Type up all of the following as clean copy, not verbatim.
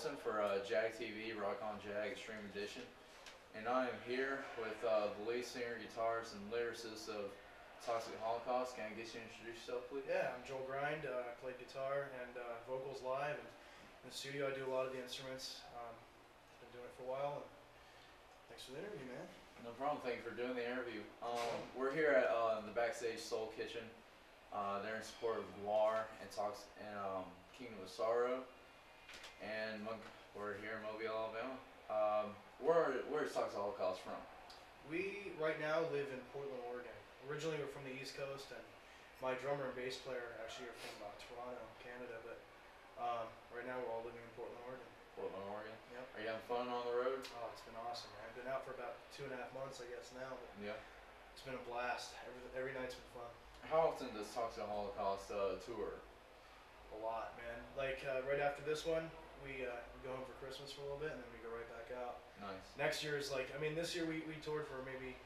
Wilson for Jag TV, Rock on Jag Extreme Edition, and I am here with the lead singer, guitarist, and lyricist of Toxic Holocaust. Can I get you to introduce yourself, please? Yeah, I'm Joel Grind. I play guitar and vocals live, and in the studio I do a lot of the instruments. Been doing it for a while, and thanks for the interview, man. No problem. Thank you for doing the interview. We're here at the Backstage Soul Kitchen. They're in support of War and Kingdom of Sorrow, and we're here in Mobile, Alabama. Where's Toxic Holocaust from? We right now live in Portland, Oregon. Originally we're from the East Coast, and my drummer and bass player actually are from Toronto, Canada, but right now we're all living in Portland, Oregon. Portland, Oregon? Yep. Are you having fun on the road? Oh, it's been awesome, man. I've been out for about 2.5 months, I guess, now, but Yeah. it's been a blast. Every night's been fun. How often does Toxic Holocaust tour? A lot, man. Like right after this one, we go home for Christmas for a little bit, and then we go right back out. Nice. Next year is this year we toured for maybe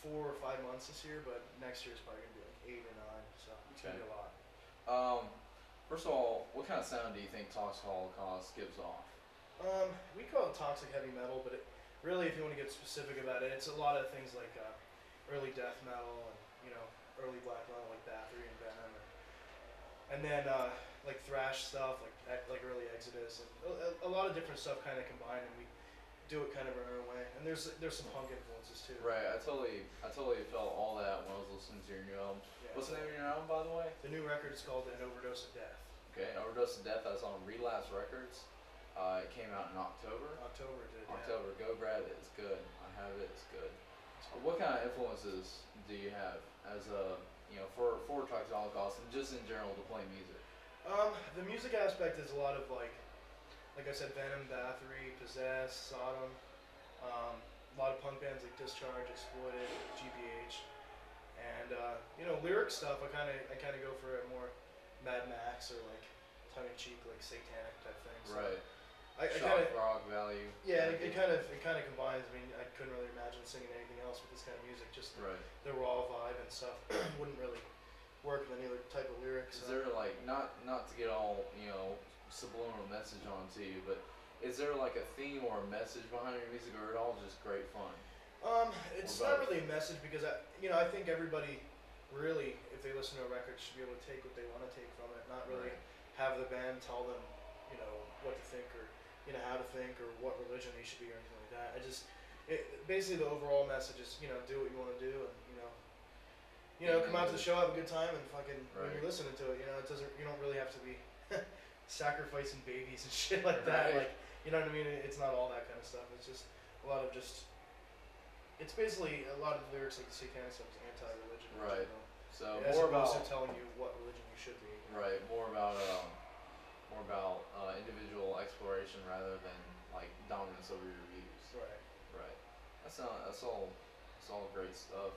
4 or 5 months this year, but next year is probably gonna be like 8 or 9. So it's gonna be a lot. First of all, what kind of sound do you think Toxic Holocaust gives off? We call it toxic heavy metal, but really, if you want to get specific about it, it's a lot of things like early death metal and early black metal like Bathory and Venom, and then like thrash stuff like early Exodus, and a lot of different stuff kind of combined, and we do it kind of in our own way. And there's some punk influences too. Right, I totally felt all that when I was listening to your new album. Yeah. What's the name of your album, by the way? The new record is called An Overdose of Death. Okay, Overdose of Death. That's on Relapse Records. It came out in October. October it did. October. Yeah. Go grab it. It's good. I have it. It's good. What kind of influences do you have as for Toxic Holocaust and just in general to play music? The music aspect is a lot of like I said, Venom, Bathory, Possess, Sodom. A lot of punk bands like Discharge, Exploited, GBH, and lyric stuff. I kind of go for a more Mad Max or like tongue in cheek, like satanic type things. So right. Shock rock value. Yeah, it kind of combines. I mean, I couldn't really imagine singing anything else with this kind of music. Just right. The raw vibe and stuff wouldn't really work with any other type of lyrics. Is there like not to get all subliminal message onto you, but is there like a theme or a message behind your music, or is it all just great fun? It's not really a message because I think everybody really, if they listen to a record, should be able to take what they want to take from it, not really have the band tell them what to think or how to think or what religion they should be or anything like that. Basically the overall message is do what you want to do, and come out to the show, have a good time, and fucking when you're listening to it, you don't really have to be sacrificing babies and shit like that. Like, you know what I mean? It's not all that kind of stuff. It's just a lot of it's basically a lot of lyrics like the satanic stuff is anti-religion. Right. So as more opposed about to telling you what religion you should be. Right. More about individual exploration rather than like dominance over your views. Right. Right. That's all great stuff.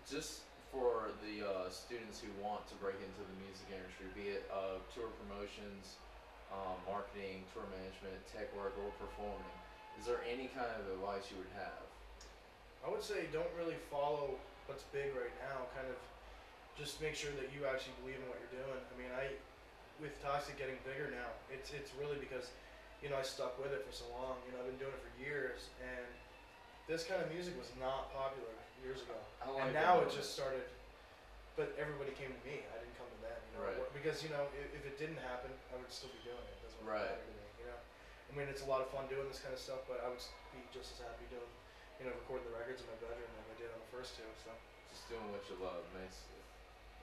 Just for the students who want to break into the music industry, be it tour promotions, marketing, tour management, tech work, or performing, is there any kind of advice you would have? I would say don't really follow what's big right now. Kind of just make sure that you actually believe in what you're doing. I mean, with Toxic getting bigger now, it's really because I stuck with it for so long. I've been doing it for years, and this kind of music was not popular years ago. And now it just started. But everybody came to me. I didn't come to them. Right. Because if it didn't happen, I would still be doing it. It doesn't matter to me. I mean, it's a lot of fun doing this kind of stuff, but I would be just as happy doing, recording the records in my bedroom than I did on the first two. So just doing what you love makes it.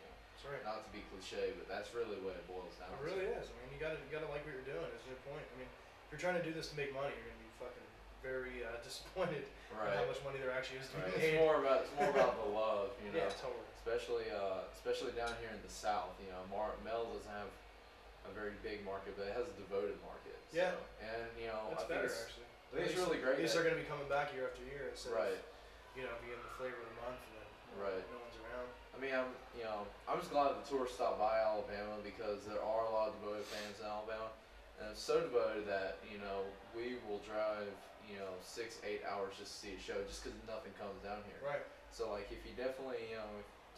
That's right. Not to be cliche, but that's really what it boils down to. It really is. I mean, you gotta like what you're doing. Is your point. I mean, if you're trying to do this to make money, you're gonna be fucking very disappointed at how much money there actually is to be made. It's more about the love, Yeah, totally. Especially down here in the South. Mel doesn't have a very big market, but it has a devoted market. Yeah. So, and it's better actually. I think it's really great. At least they're gonna be coming back year after year instead of being the flavor of the month and then no one's around. I mean, I'm just glad the tour stopped by Alabama because there are a lot of devoted fans in Alabama, and it's so devoted that we will drive 6-8 hours just to see a show just because nothing comes down here. Right. So like if you definitely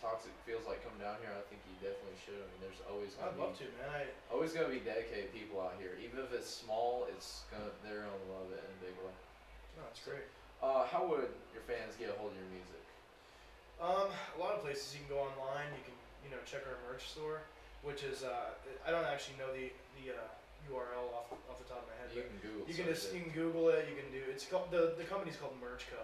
Toxic feels like coming down here, I think you definitely should. I mean, there's always I'd love to, man. always gonna be dedicated people out here. Even if it's small, they're gonna love it in a big way. No, it's great. How would your fans get a hold of your music? A lot of places you can go online. You can check our merch store, which is I don't actually know the URL off the top of my head. You can Google. You can Google it. You can do it's called the company's called Merch Co.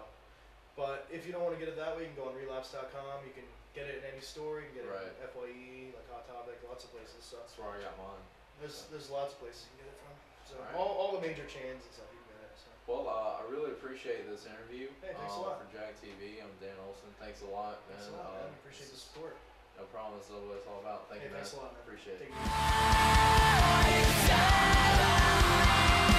But if you don't want to get it that way, you can go on relapse.com. You can get it in any store. You can get it in FYE, like Hot Topic, lots of places. So that's where I got mine. There's lots of places you can get it from. So right. all the major chains and stuff you can get it. So. Well, I really appreciate this interview. Hey, thanks a lot. For Jag TV, I'm Dan Olson. Thanks a lot, man. Thanks a lot, man. Appreciate the support. No problem. This is what it's all about. Thank you, man. Thanks a lot, man. Appreciate it. Take it easy.